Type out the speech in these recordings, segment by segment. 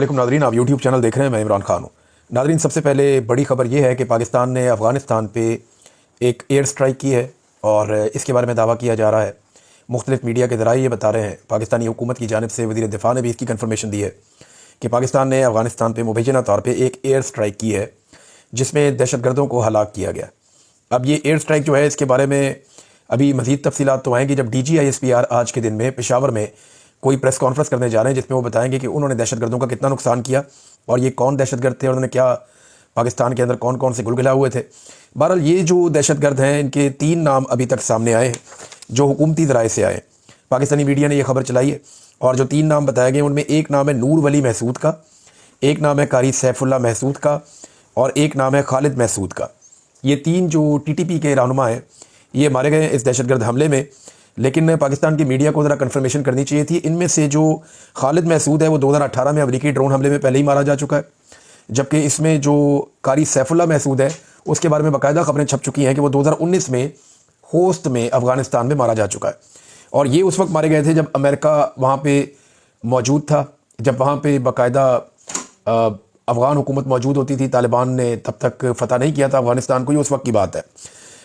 वालेकुम नादरीन, आप YouTube channel देख रहे हैं। मैं इमरान खान हूँ। नादरीन, सबसे पहले बड़ी खबर ये है कि पाकिस्तान ने अफ़गानिस्तान पे एक एयर स्ट्राइक की है और इसके बारे में दावा किया जा रहा है। मुख्तलिफ मीडिया के ज़राए ये बता रहे हैं, पाकिस्तानी हुकूमत की जानिब से वज़ीर दिफ़ा ने भी इसकी कन्फर्मेशन दी है कि पाकिस्तान ने अफ़गानिस्तान पर मुबैना तौर पर एक एयर स्ट्राइक की है जिसमें दहशतगर्दों को हलाक किया गया। अब ये एयर स्ट्राइक जो है, इसके बारे में अभी मज़ीद तफसीलात तो आएंगी जब DGISPR आज के दिन में पेशावर में कोई प्रेस कॉन्फ्रेंस करने जा रहे हैं, जिसमें वो बताएंगे कि उन्होंने दहशतगर्दों का कितना नुकसान किया और ये कौन दहशतगर्द थे और उन्होंने क्या पाकिस्तान के अंदर कौन कौन से गुलगुला हुए थे। बहरहाल ये जो दहशतगर्द हैं, इनके 3 नाम अभी तक सामने आए हैं जो हुकूमती ज़राए से आए। पाकिस्तानी मीडिया ने यह खबर चलाई है और जो 3 नाम बताए गए उनमें एक नाम है नूर वली महसूद का, एक नाम है कारी सैफुल्लाह महसूद का और एक नाम है खालिद महसूद का। ये 3 जो TTP के रहनुमा हैं, ये मारे गए इस दहशतगर्द हमले में। लेकिन पाकिस्तान की मीडिया को ज़रा कन्फर्मेशन करनी चाहिए थी। इनमें से जो खालिद महसूद है वो 2018 में अमरीकी ड्रोन हमले में पहले ही मारा जा चुका है, जबकि इसमें जो कारी सैफुल्लाह महसूद है उसके बारे में बाकायदा खबरें छप चुकी हैं कि वो 2019 में होस्ट में अफ़गानिस्तान में मारा जा चुका है। और ये उस वक्त मारे गए थे जब अमेरिका वहाँ पर मौजूद था, जब वहाँ पर बाकायदा अफ़गान हुकूमत मौजूद होती थी। तालिबान ने तब तक फ़तह नहीं किया था अफ़गानिस्तान को, ये उस वक्त की बात है।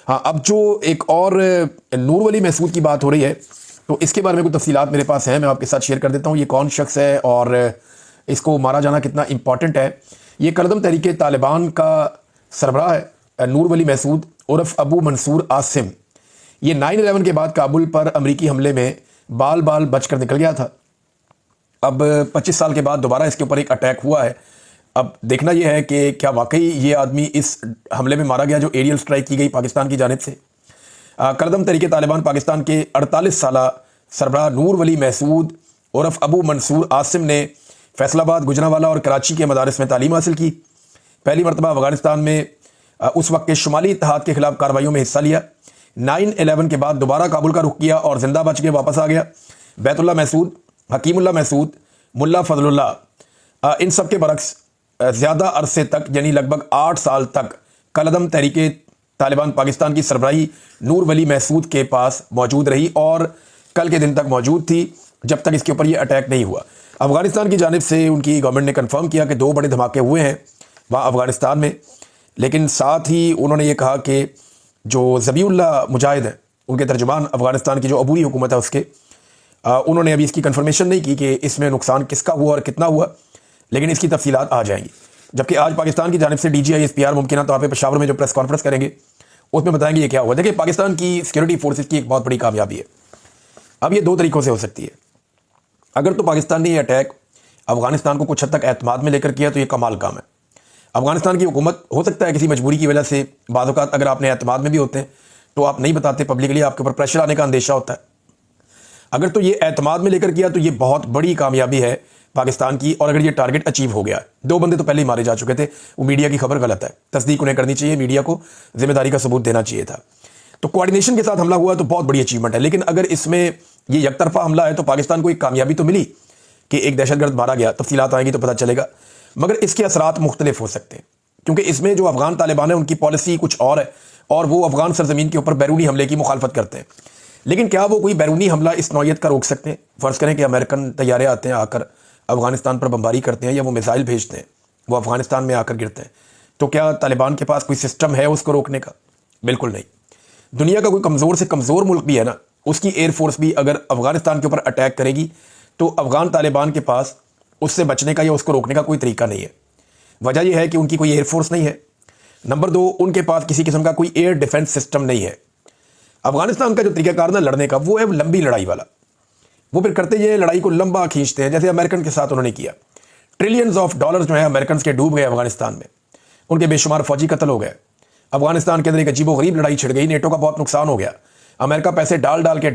हाँ, अब जो एक और नूर वली महसूद की बात हो रही है, तो इसके बारे में कुछ तफसीलात मेरे पास हैं, मैं आपके साथ शेयर कर देता हूँ। ये कौन शख्स है और इसको मारा जाना कितना इंपॉर्टेंट है। ये करदम तहरीक तालिबान का सरबराह है नूर वली महसूद उर्फ अबू मंसूर आसिम। ये 9/11 के बाद काबुल पर अमरीकी हमले में बाल बाल बच कर निकल गया था। अब 25 साल के बाद दोबारा इसके ऊपर एक अटैक हुआ है। अब देखना यह है कि क्या वाकई ये आदमी इस हमले में मारा गया जो एरियल स्ट्राइक की गई पाकिस्तान की जानिब से। करदम तरीके तालिबान पाकिस्तान के 48 साला सरबराह नूर वली महसूद उर्फ अबू मंसूर आसिम ने फैसलाबाद, गुजरांवाला और कराची के मदारिस में तालीम हासिल की। पहली मरतबा अफगानिस्तान में उस वक्त के शुमाली इत्तेहाद के खिलाफ कार्रवाइयों में हिस्सा लिया। 9/11 के बाद दोबारा काबुल का रुख किया और जिंदा बच के वापस आ गया। बैतुल्लाह महसूद, हकीमुल्लाह महसूद, मुल्ला फजलुल्लाह, इन सब के बरक्स ज़्यादा अरसे तक यानी लगभग 8 साल तक कलदम तहरीके तालिबान पाकिस्तान की सरबराही नूर वली महसूद के पास मौजूद रही और कल के दिन तक मौजूद थी, जब तक इसके ऊपर ये अटैक नहीं हुआ। अफ़गानिस्तान की जानिब से उनकी गवर्नमेंट ने कंफर्म किया कि 2 बड़े धमाके हुए हैं वहाँ अफ़गानिस्तान में, लेकिन साथ ही उन्होंने ये कहा कि जो ज़बीउल्लाह मुजाहिद हैं, उनके तर्जुमान अफ़गानिस्तान की जो अबूरी हुकूमत है उसके, उन्होंने अभी इसकी कंफर्मेशन नहीं की कि इसमें नुकसान किसका हुआ और कितना हुआ, लेकिन इसकी तफसीलात आ जाएंगी। जबकि आज पाकिस्तान की जानिब से DGISPR मुमकिन तौर पर पेशावर में जो प्रेस कॉन्फ्रेंस करेंगे उसमें बताएंगे ये क्या हुआ। देखिए, पाकिस्तान की सिक्योरिटी फोर्सेस की एक बहुत बड़ी कामयाबी है। अब ये 2 तरीक़ों से हो सकती है। अगर तो पाकिस्तान ने ये अटैक अफ़गानिस्तान को कुछ हद तक एतमाद में लेकर किया तो ये कमाल काम है। अफ़गानिस्तान की हुकूमत हो सकता है किसी मजबूरी की वजह से, बाज़ औक़ात अगर आपने एतमाद में भी होते हैं तो आप नहीं बताते पब्लिकली, आपके ऊपर प्रेशर आने का अंदेशा होता है। अगर तो ये एतमाद में लेकर किया तो ये बहुत बड़ी कामयाबी है पाकिस्तान की। और अगर ये टारगेट अचीव हो गया, 2 बंदे तो पहले ही मारे जा चुके थे, वो मीडिया की खबर गलत है, तस्दीक उन्हें करनी चाहिए, मीडिया को जिम्मेदारी का सबूत देना चाहिए था। तो कोऑर्डिनेशन के साथ हमला हुआ तो बहुत बड़ी अचीवमेंट है। लेकिन अगर इसमें ये यकतरफा हमला है तो पाकिस्तान को एक कामयाबी तो मिली कि एक दहशतगर्द मारा गया, तफसीलात आएंगी तो पता चलेगा, मगर इसके असरात मुख्तलिफ हो सकते हैं क्योंकि इसमें जो अफगान तालिबान है उनकी पॉलिसी कुछ और है और वो अफगान सरजमीन के ऊपर बैरूनी हमले की मुखालफत करते हैं। लेकिन क्या वो कोई बैरूनी हमला इस नौयत का रोक सकते हैं? फ़र्ज़ करें कि अमेरिकन तैयारे आते हैं, आकर अफ़गानिस्तान पर बमबारी करते हैं या वो मिसाइल भेजते हैं, वो अफ़गानिस्तान में आकर गिरते हैं, तो क्या तालिबान के पास कोई सिस्टम है उसको रोकने का? बिल्कुल नहीं। दुनिया का कोई कमज़ोर से कमज़ोर मुल्क भी है ना, उसकी एयरफोर्स भी अगर अफ़गानिस्तान के ऊपर अटैक करेगी तो अफ़गान तालिबान के पास उससे बचने का या उसको रोकने का कोई तरीका नहीं है। वजह यह है कि उनकी कोई एयरफोर्स नहीं है। नंबर 2, उनके पास किसी किस्म का कोई एयर डिफेंस सिस्टम नहीं है। अफ़गानिस्तान का जो तरीक़ाकार ना लड़ने का, वो है लंबी लड़ाई वाला। वो फिर करते ये लड़ाई को लंबा खींचते हैं, जैसे अमेरिकन के साथ उन्होंने किया। ट्रिलियंस ऑफ डॉलर्स जो है अमेरिकन के डूब गए अफ़गानिस्तान में, उनके बेशुमार फौजी कत्ल हो गए। अफ़गानिस्तान के अंदर एक अजीबो गरीब लड़ाई छिड़ गई, नेटो का बहुत नुकसान हो गया। अमेरिका पैसे डाल डाल के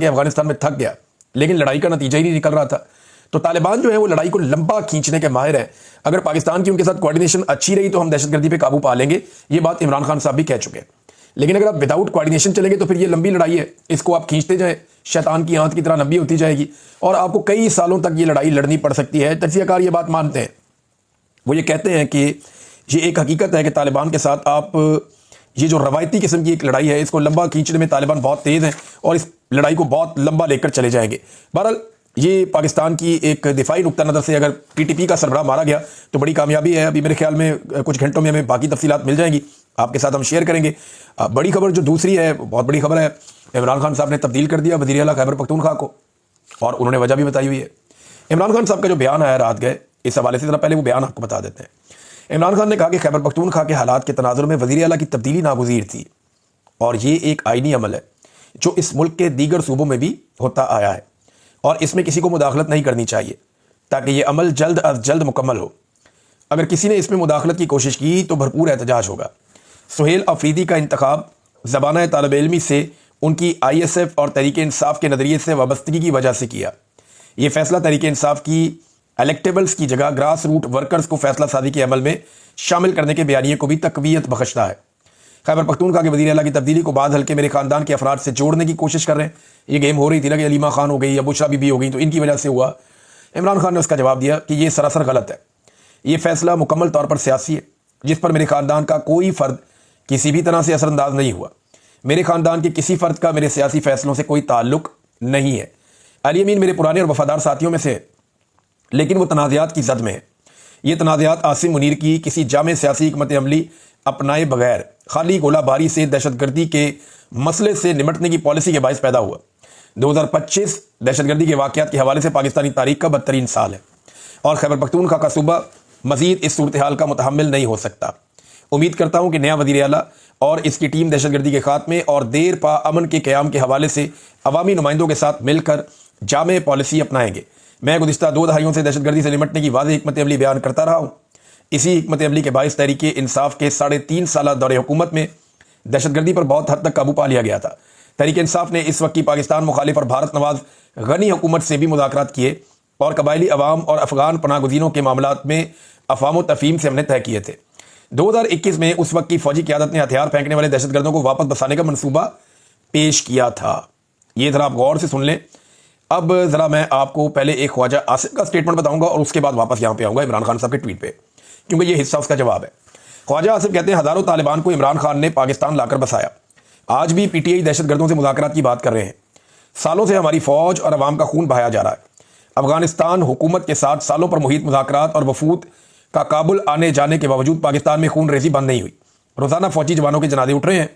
अफ़गानिस्तान में थक गया, लेकिन लड़ाई का नतीजा ही नहीं निकल रहा था। तो तालिबान जो है वो लड़ाई को लंबा खींचने के माहिर है। अगर पाकिस्तान की उनके साथ कोऑर्डिनेशन अच्छी रही तो हम दहशतगर्दी पे काबू पा लेंगे, ये बात इमरान खान साहब भी कह चुके हैं। लेकिन अगर आप विदाउट कोऑर्डिनेशन चलेंगे तो फिर ये लंबी लड़ाई है, इसको आप खींचते जाएं, शैतान की आंत की तरह लंबी होती जाएगी और आपको कई सालों तक ये लड़ाई लड़नी पड़ सकती है। तज्ज़ियाकार ये बात मानते हैं, वो ये कहते हैं कि ये एक हकीकत है कि तालिबान के साथ आप ये जो रवायती किस्म की एक लड़ाई है, इसको लंबा खींचने में तालिबान बहुत तेज़ हैं और इस लड़ाई को बहुत लंबा लेकर चले जाएंगे। बहरहाल یہ پاکستان کی ایک دفاعی نقطہ نظر سے اگر پی ٹی پی کا سربراہ مارا گیا تو بڑی کامیابی ہے. ابھی میرے خیال میں کچھ گھنٹوں میں ہمیں باقی تفصیلات مل جائیں گی, آپ کے ساتھ ہم شیئر کریں گے. بڑی خبر جو دوسری ہے, بہت بڑی خبر ہے, عمران خان صاحب نے تبدیل کر دیا وزیر اعلیٰ خیبر پختونخوا کو, اور انہوں نے وجہ بھی بتائی ہوئی ہے. عمران خان صاحب کا جو بیان آیا رات گئے, اس حوالے سے ذرا پہلے وہ بیان آپ کو بتا دیتے ہیں. عمران خان نے کہا کہ خیبر پختونخوا کے حالات کے تناظر میں وزیر اعلیٰ کی تبدیلی ناگزیر تھی, اور یہ ایک آئینی عمل ہے جو اس ملک کے دیگر صوبوں میں بھی ہوتا آیا ہے, اور اس میں کسی کو مداخلت نہیں کرنی چاہیے تاکہ یہ عمل جلد از جلد مکمل ہو. اگر کسی نے اس میں مداخلت کی کوشش کی تو بھرپور احتجاج ہوگا. سہیل افریدی کا انتخاب زبانہ طالب علمی سے ان کی آئی ایس ایف اور تحریک انصاف کے نظریے سے وابستگی کی وجہ سے کیا. یہ فیصلہ تحریک انصاف کی الیکٹیبلز کی جگہ گراس روٹ ورکرز کو فیصلہ سازی کے عمل میں شامل کرنے کے بیانیے کو بھی تقویت بخشتا ہے. خیبر پختونخوا کے وزیر اعلیٰ کی تبدیلی کو بعد حلقے میرے خاندان کے افراد سے جوڑنے کی کوشش کر رہے ہیں. یہ گیم ہو رہی تھی نا کہ علیمہ خان ہو گئی یا بشرا بی بی ہو گئی تو ان کی وجہ سے ہوا. عمران خان نے اس کا جواب دیا کہ یہ سراسر غلط ہے. یہ فیصلہ مکمل طور پر سیاسی ہے جس پر میرے خاندان کا کوئی فرد کسی بھی طرح سے اثر انداز نہیں ہوا. میرے خاندان کے کسی فرد کا میرے سیاسی فیصلوں سے کوئی تعلق نہیں ہے. علی امین میرے پرانے اور وفادار ساتھیوں میں سے ہے, لیکن وہ تنازعات کی زد میں ہے. یہ تنازعات عاصم منیر کی کسی جامع سیاسی حکمت عملی اپنائے بغیر خالی گولہ باری سے دہشت گردی کے مسئلے سے نمٹنے کی پالیسی کے باعث پیدا ہوا. 2025 دہشت گردی کے واقعات کے حوالے سے پاکستانی تاریخ کا بدترین سال ہے, اور خیبر پختونخوا کا صوبہ مزید اس صورتحال کا متحمل نہیں ہو سکتا. امید کرتا ہوں کہ نیا وزیر اعلیٰ اور اس کی ٹیم دہشت گردی کے خاتمے اور دیر پا امن کے قیام کے حوالے سے عوامی نمائندوں کے ساتھ مل کر جامع پالیسی اپنائیں گے. میں گزشتہ 2 دہائیوں سے دہشت گردی سے نمٹنے کی واضح حکمت عملی بیان کرتا رہا ہوں. اسی حکمت عملی کے باعث تحریک انصاف کے 3.5 سالہ دور حکومت میں دہشت گردی پر بہت حد تک قابو پا لیا گیا تھا. تحریک انصاف نے اس وقت کی پاکستان مخالف اور بھارت نواز غنی حکومت سے بھی مذاکرات کیے, اور قبائلی عوام اور افغان پناہ گزینوں کے معاملات میں افہام و تفہیم سے ہم نے طے کیے تھے. 2021 میں اس وقت کی فوجی قیادت نے ہتھیار پھینکنے والے دہشت گردوں کو واپس بسانے کا منصوبہ پیش کیا تھا. یہ ذرا آپ غور سے سن لیں. اب ذرا میں آپ کو پہلے ایک خواجہ آصف کا سٹیٹمنٹ بتاؤں گا اور اس کے بعد واپس یہاں پہ آؤں گا عمران خان صاحب کے ٹویٹ پہ, کیونکہ یہ حصہ اس کا جواب ہے. خواجہ آصف کہتے ہیں ہزاروں طالبان کو عمران خان نے پاکستان لا کر بسایا. آج بھی پی ٹی آئی دہشت گردوں سے مذاکرات کی بات کر رہے ہیں. سالوں سے ہماری فوج اور عوام کا خون بہایا جا رہا ہے. افغانستان حکومت کے ساتھ سالوں پر محیط مذاکرات اور وفود کا کابل آنے جانے کے باوجود پاکستان میں خون ریزی بند نہیں ہوئی. روزانہ فوجی جوانوں کے جنازے اٹھ رہے ہیں.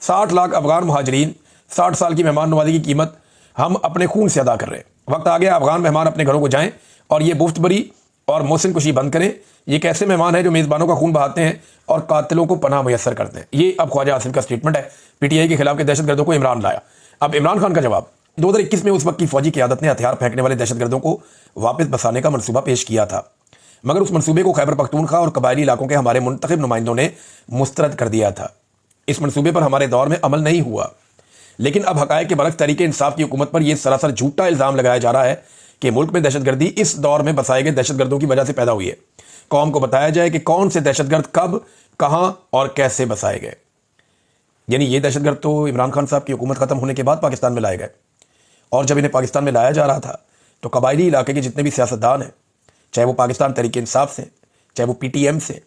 60 لاکھ افغان مہاجرین, 60 سال کی مہمان نوازی کی قیمت ہم اپنے خون سے ادا کر رہے ہیں. وقت آ گیا افغان مہمان اپنے گھروں کو جائیں اور یہ مفت بری اور محسن کشی بند کریں. یہ کیسے مہمان ہیں جو میزبانوں کا خون بہاتے ہیں اور قاتلوں کو پناہ میسر کرتے ہیں. یہ اب خواجہ آصف کا سٹیٹمنٹ ہے. پی ٹی آئی کے خلاف کے دہشت گردوں کو عمران لایا. اب عمران خان کا جواب. 2021 میں اس وقت کی فوجی قیادت نے ہتھیار پھینکنے والے دہشت گردوں کو واپس بسانے کا منصوبہ پیش کیا تھا, مگر اس منصوبے کو خیبر پختونخوا اور قبائلی علاقوں کے ہمارے منتخب نمائندوں نے مسترد کر دیا تھا. اس منصوبے پر ہمارے دور میں عمل نہیں ہوا. لیکن اب حقائق کے برعکس تحریک انصاف کی حکومت پر یہ سراسر جھوٹا الزام لگایا جا رہا ہے کہ ملک میں دہشت گردی اس دور میں بسائے گئے دہشت گردوں کی وجہ سے پیدا ہوئی ہے. قوم کو بتایا جائے کہ کون سے دہشت گرد کب, کہاں اور کیسے بسائے گئے. یعنی یہ دہشت گرد تو عمران خان صاحب کی حکومت ختم ہونے کے بعد پاکستان میں لائے گئے, اور جب انہیں پاکستان میں لایا جا رہا تھا تو قبائلی علاقے کے جتنے بھی سیاستدان ہیں, چاہے وہ پاکستان تحریک انصاف سے, چاہے وہ پی ٹی ایم سے,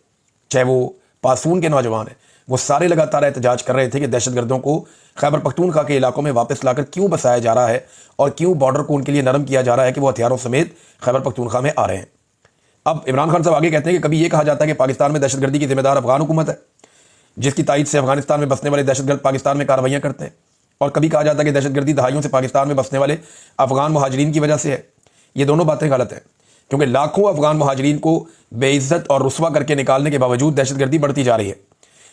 چاہے وہ پاسون کے نوجوان ہیں, وہ سارے لگاتار احتجاج کر رہے تھے کہ دہشت گردوں کو خیبر پختونخوا کے علاقوں میں واپس لا کر کیوں بسایا جا رہا ہے, اور کیوں بارڈر کو ان کے لیے نرم کیا جا رہا ہے کہ وہ ہتھیاروں سمیت خیبر پختونخوا میں آ رہے ہیں. اب عمران خان صاحب آگے کہتے ہیں کہ کبھی یہ کہا جاتا ہے کہ پاکستان میں دہشت گردی کی ذمہ دار افغان حکومت ہے, جس کی تائید سے افغانستان میں بسنے والے دہشت گرد پاکستان میں کارروائیاں کرتے ہیں, اور کبھی کہا جاتا ہے کہ دہشت گردی دہائیوں سے پاکستان میں بسنے والے افغان مہاجرین کی وجہ سے ہے. یہ دونوں باتیں غلط ہیں, کیونکہ لاکھوں افغان مہاجرین کو بے عزت اور رسوا کر کے نکالنے کے باوجود دہشت گردی بڑھتی جا رہی ہے.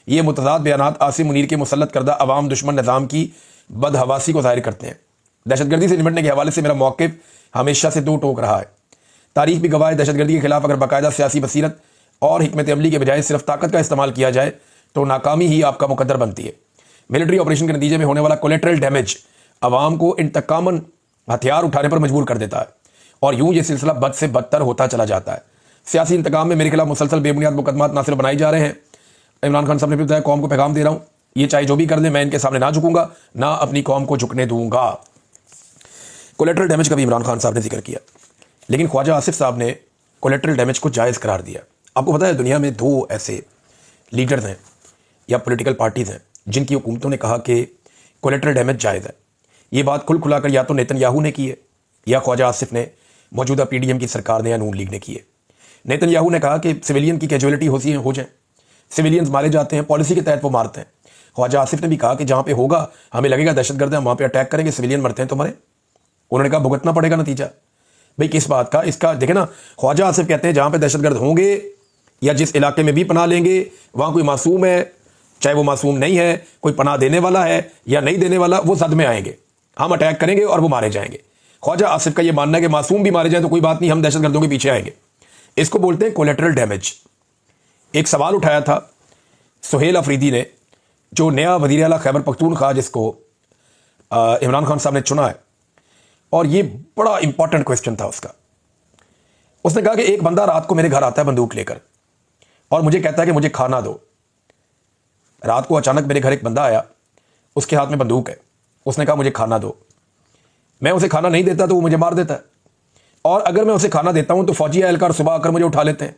یہ متضاد بیانات عاصم منیر کے مسلط کردہ عوام دشمن نظام کی بدحواسی کو ظاہر کرتے ہیں. دہشت گردی سے نمٹنے کے حوالے سے میرا موقف ہمیشہ سے دو ٹوک رہا ہے. تاریخ بھی گواہ ہے, دہشت گردی کے خلاف اگر باقاعدہ سیاسی بصیرت اور حکمت عملی کے بجائے صرف طاقت کا استعمال کیا جائے تو ناکامی ہی آپ کا مقدر بنتی ہے. ملٹری آپریشن کے نتیجے میں ہونے والا کولیٹرل ڈیمیج عوام کو انتقاماً ہتھیار اٹھانے پر مجبور کر دیتا ہے, اور یوں یہ سلسلہ بد سے بدتر ہوتا چلا جاتا ہے. سیاسی انتقام میں میرے خلاف مسلسل بے بنیاد مقدمات نہ صرف بنائی جا رہے ہیں. عمران خان صاحب نے بھی بتایا, قوم کو پیغام دے رہا ہوں, یہ چاہے جو بھی کر دیں میں ان کے سامنے نہ جھکوں گا, نہ اپنی قوم کو جھکنے دوں گا. کولیٹرل ڈیمیج کا بھی عمران خان صاحب نے ذکر کیا, لیکن خواجہ آصف صاحب نے کولیٹرل ڈیمیج کو جائز قرار دیا. آپ کو پتہ ہے دنیا میں 2 ایسے لیڈرز ہیں یا پولیٹیکل پارٹیز ہیں جن کی حکومتوں نے کہا کہ کولیٹرل ڈیمیج جائز ہے. یہ بات کھل کھلا کر یا تو نیتن یاہو نے کی ہے या ख्वाजा आसिफ ने, मौजूदा PDM की सरकार ने या नून लीग ने किए। नेतन्याहू ने कहा कि सिविलियन की कैजुअलिटी हो जाए, सिविलियंस मारे जाते हैं, पॉलिसी के तहत वो मारते हैं। ख्वाजा आसिफ ने भी कहा कि जहाँ पे होगा हमें लगेगा दहशतगर्द है, हम वहाँ पे अटैक करेंगे, सिविलियन मरते हैं तो मरे। उन्होंने कहा भुगतना पड़ेगा नतीजा। भाई किस बात का? इसका देखे ना, ख्वाजा आसिफ कहते हैं जहाँ पे दहशतगर्द होंगे या जिस इलाके में भी पनाह लेंगे वहाँ कोई मासूम है, चाहे वो मासूम नहीं है, कोई पनाह देने वाला है या नहीं देने वाला, वो सद में आएंगे, हम अटैक करेंगे और वो मारे जाएंगे। ख्वाजा आसिफ का ये मानना है कि मासूम भी मारे जाए तो कोई बात नहीं, हम दहशतगर्दों के पीछे आएंगे। इसको बोलते हैं कोलेटरल डैमेज। एक सवाल उठाया था सुहेल अफरीदी ने, जो नया वज़ीर आला खैबर पख्तूनख्वा जिसको इमरान खान साहब ने चुना है, और ये बड़ा इंपॉर्टेंट क्वेश्चन था उसका। उसने कहा कि एक बंदा रात को मेरे घर आता है बंदूक लेकर और मुझे कहता है कि मुझे खाना दो। रात को अचानक मेरे घर एक बंदा आया, उसके हाथ में बंदूक है, उसने कहा मुझे खाना दो। मैं उसे खाना नहीं देता तो वो मुझे मार देता है, और अगर मैं उसे खाना देता हूं तो फौजी एहलकार सुबह आकर मुझे उठा लेते हैं।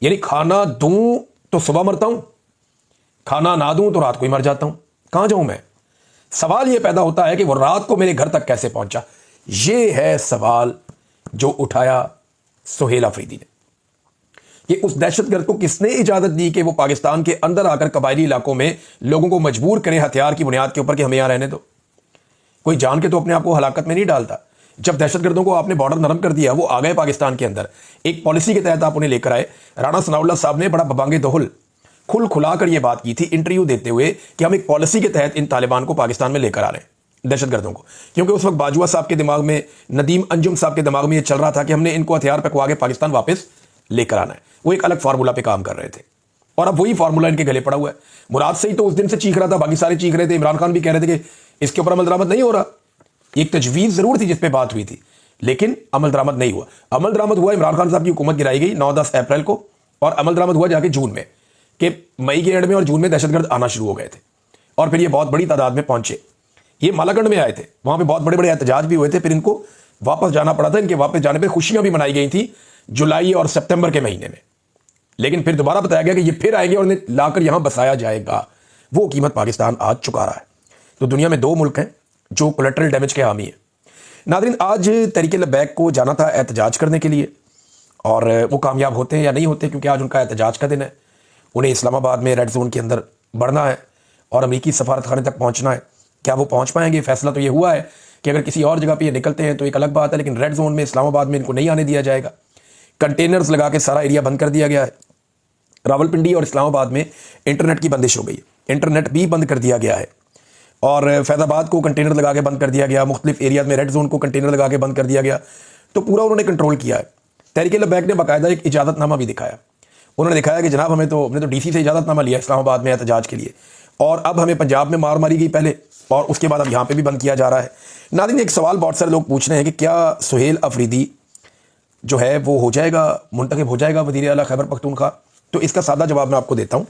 यानी खाना दूं तो सुबह मरता हूं, खाना ना दूं तो रात को ही मर जाता हूं। कहां जाऊं मैं? सवाल यह पैदा होता है कि वो रात को मेरे घर तक कैसे पहुंचा। यह है सवाल जो उठाया सुहेल अफरीदी ने कि उस दहशतगर्द को किसने इजाजत दी कि वो पाकिस्तान के अंदर आकर कबायली इलाकों में लोगों को मजबूर करे हथियार की बुनियाद के ऊपर कि हमें यहां रहने दो। कोई जान के तो अपने आप को हलाकत में नहीं डालता। जब दहशतगर्दों को आपने बॉर्डर नरम कर दिया, वो आ गए पाकिस्तान के अंदर, एक पॉलिसी के तहत आप उन्हें लेकर आए। राणा सनाउल्लाह साहब ने बड़ा बबांगे दोहल खुल खुलाकर यह बात की थी इंटरव्यू देते हुए कि हम एक पॉलिसी के तहत इन तालिबान को पाकिस्तान में लेकर आ रहे हैं, दहशतगर्दों को। क्योंकि उस वक्त बाजुआ साहब के दिमाग में, नदीम अंजुम साहब के दिमाग में यह चल रहा था कि हमने इनको हथियार पकवा के पाकिस्तान वापस लेकर आना है। वो एक अलग फार्मूला पे काम कर रहे थे और अब वही फार्मूला इनके गले पड़ा हुआ है। मुराद सही तो उस दिन से चीख रहा था, बाकी सारे चीख रहे थे, इमरान खान भी कह रहे थे कि इसके ऊपर अमल दरामद नहीं हो रहा। एक तजवीज़ जरूर थी जिस पे बात हुई थी, लेकिन अमल दरामद नहीं हुआ। अमल दरामद हुआ, इमरान खान साहब की हुकूमत गिराई गई 9-10 अप्रैल को, और अमल दरामद हुआ जाके जून में, कि मई के एंड में और जून में दहशतगर्द आना शुरू हो गए थे और फिर ये बहुत बड़ी तादाद में पहुंचे। ये मालागढ़ में आए थे, वहां पे बहुत बड़े बड़े एहतजाज भी हुए थे, फिर इनको वापस जाना पड़ा था। इनके वापस जाने पर खुशियां भी मनाई गई थी जुलाई और सितंबर के महीने में, लेकिन फिर दोबारा बताया गया कि ये फिर आएंगे और इन्हें लाकर यहां बसाया जाएगा। वो कीमत पाकिस्तान आज चुका रहा है। तो दुनिया में 2 मुल्क हैं जो कोलेटरल डैमेज के हामी है। नाज़रीन, आज तहरीक लब्बैक को जाना था एहतजाज करने के लिए, और वो कामयाब होते हैं या नहीं होते, क्योंकि आज उनका एहतजाज का दिन है। उन्हें इस्लामाबाद में रेड जोन के अंदर बढ़ना है और अमेरिकी सफारत खाने तक पहुंचना है। क्या वो पहुंच पाएंगे? फैसला तो ये हुआ है कि अगर किसी और जगह पे ये निकलते हैं तो एक अलग बात है, लेकिन रेड जोन में इस्लामाबाद में इनको नहीं आने दिया जाएगा। कंटेनर्स लगा के सारा एरिया बंद कर दिया गया है। रावलपिंडी और इस्लामाबाद में इंटरनेट की बंदिश हो गई है, इंटरनेट भी बंद कर दिया गया है, और फैज़ाबाद को कंटेनर लगा के बंद कर दिया गया। मुख्तलिफ एरियाज में रेड जोन को कंटेनर लगा के बंद कर दिया गया। तो पूरा उन्होंने कंट्रोल किया है। तहरीक लब्बैक ने बाकायदा एक इजाज़तनामा भी दिखाया। उन्होंने दिखाया कि जनाब हमने तो DC से इजाज़तनामा लिया इस्लामाबाद में एहतजाज के लिए, और अब हमें पंजाब में मार मारी गई पहले, और उसके बाद अब यहाँ पे भी बंद किया जा रहा है। नाज़रीन, एक सवाल बहुत सारे लोग पूछ रहे हैं कि क्या सुहेल अफरीदी जो है वो हो जाएगा, मुंतखब हो जाएगा वज़ीर आला खैबर पख्तूनख्वा? तो इसका सादा जवाब मैं आपको देता हूँ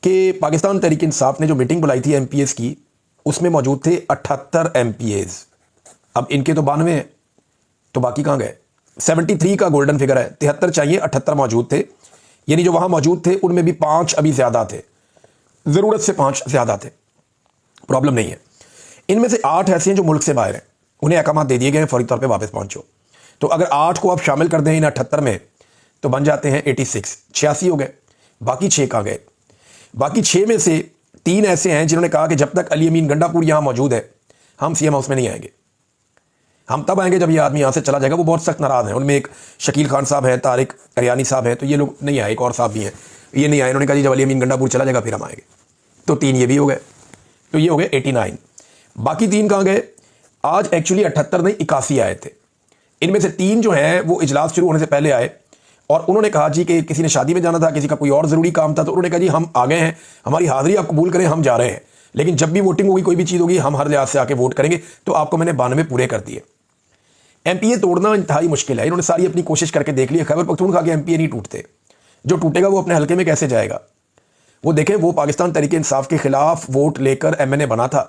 कि पाकिस्तान तहरीक इंसाफ ने जो मीटिंग बुलाई थी MPs की, उसमें मौजूद थे 78 MPs। अब इनके तो 92 हैं, तो बाकी कहाँ गए? 73 का गोल्डन फिगर है, 73 चाहिए, 78 मौजूद थे। यानी जो वहाँ मौजूद थे उनमें भी 5 अभी ज़्यादा थे, ज़रूरत से 5 ज़्यादा थे, प्रॉब्लम नहीं है। इनमें से 8 ऐसे हैं जो मुल्क से बाहर हैं, उन्हें अहकाम दे दिए गए हैं फौरी तौर पे वापस पहुँचो। तो अगर 8 को आप शामिल कर दें इन 78 में तो बन जाते हैं 86 हो गए। बाकी 6 कहाँ गए? बाकी 6 में से 3 ऐसे हैं जिन्होंने कहा कि जब तक अली अमीन गंडापुर यहाँ मौजूद है हम CM हाउस में नहीं आएंगे, हम तब आएंगे जब ये आदमी यहाँ से चला जाएगा। वो बहुत सख्त नाराज़ हैं। उनमें एक शकील खान साहब हैं, तारिक अरियानी साहब हैं, तो ये लोग नहीं आए। एक और साहब भी हैं, ये नहीं आए। उन्होंने कहा जी जब अली अमीन गंडापुर चला जाएगा फिर हम आएंगे। तो 3 ये भी हो गए, तो ये हो गए 89। बाकी 3 कहाँ गए? आज एक्चुअली 78 नहीं 81 आए थे। इनमें से 3 जो हैं वो इजलास शुरू होने से पहले आए, और उन्होंने कहा जी कि किसी ने शादी में जाना था, किसी का कोई और ज़रूरी काम था, तो उन्होंने कहा जी हम आ गए हैं, हमारी हाज़िरी आप कबूल करें, हम जा रहे हैं, लेकिन जब भी वोटिंग होगी, कोई भी चीज़ होगी, हम हर लिहाज से आके वोट करेंगे। तो आपको मैंने 92 पूरे कर दिए। MPA तोड़ना इंतहाई मुश्किल है। इन्होंने सारी अपनी कोशिश करके देख ली। खैबर पख्तूनख्वा के MPA नहीं टूटते। जो टूटेगा वो अपने हल्के में कैसे जाएगा? वो देखें, वो पाकिस्तान तहरीक इंसाफ के खिलाफ वोट लेकर MNA बना था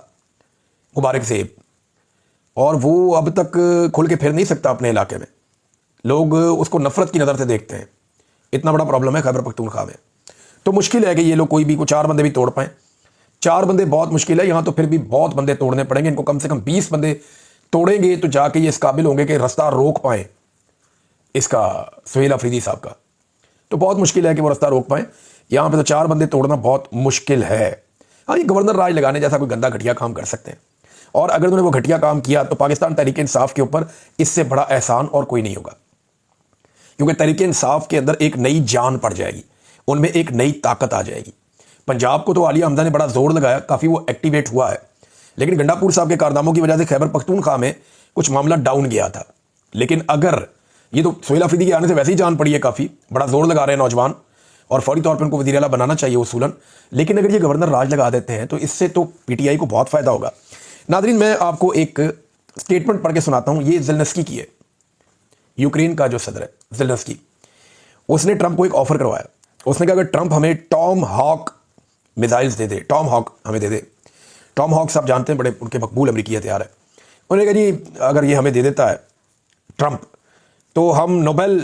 मुबारक सेब, और वो अब तक खुल के फिर नहीं सकता अपने इलाके में। लोग उसको नफरत की नज़र से देखते हैं। इतना बड़ा प्रॉब्लम है खैबर पख्तूनख्वा में। तो मुश्किल है कि ये लोग कोई भी 4 बंदे भी तोड़ पाएँ। 4 बंदे बहुत मुश्किल है। यहाँ तो फिर भी बहुत बंदे तोड़ने पड़ेंगे। इनको कम से कम 20 बंदे توڑیں گے تو جا کے یہ اس قابل ہوں گے کہ راستہ روک پائیں اس کا سہیل افریدی صاحب کا. تو بہت مشکل ہے کہ وہ راستہ روک پائیں. یہاں پہ تو 4 بندے توڑنا بہت مشکل ہے. ہاں، یہ گورنر راج لگانے جیسا کوئی گندا گھٹیا کام کر سکتے ہیں، اور اگر انہوں نے وہ گھٹیا کام کیا تو پاکستان تحریک انصاف کے اوپر اس سے بڑا احسان اور کوئی نہیں ہوگا، کیونکہ تحریک انصاف کے اندر ایک نئی جان پڑ جائے گی، ان میں ایک نئی طاقت آ جائے گی. پنجاب کو تو عالیہ حمزہ نے بڑا زور لگایا، کافی وہ ایکٹیویٹ ہوا ہے، لیکن گنڈا پور صاحب کے کارناموں کی وجہ سے خیبر پختونخوا میں کچھ معاملہ ڈاؤن گیا تھا. لیکن اگر یہ تو سہیل افریدی کے آنے سے ویسے ہی جان پڑی ہے، کافی بڑا زور لگا رہے ہیں نوجوان، اور فوری طور پہ ان کو وزیر اعلیٰ بنانا چاہیے اصولاً. لیکن اگر یہ گورنر راج لگا دیتے ہیں تو اس سے تو پی ٹی آئی کو بہت فائدہ ہوگا. ناظرین، میں آپ کو ایک اسٹیٹمنٹ پڑھ کے سناتا ہوں. یہ زیلنسکی کی ہے، یوکرین کا جو صدر ہے زیلنسکی. اس نے ٹرمپ کو ایک آفر کروایا. اس نے کہا اگر ٹرمپ ہمیں ٹام ہاک میزائلز دے دے، ٹام ہاک ہمیں دے دے. ٹام ہاک صاحب جانتے ہیں، بڑے ان کے مقبول امریکی ہتھیار ہے. انہوں نے کہا جی اگر یہ ہمیں دے دیتا ہے ٹرمپ تو ہم نوبل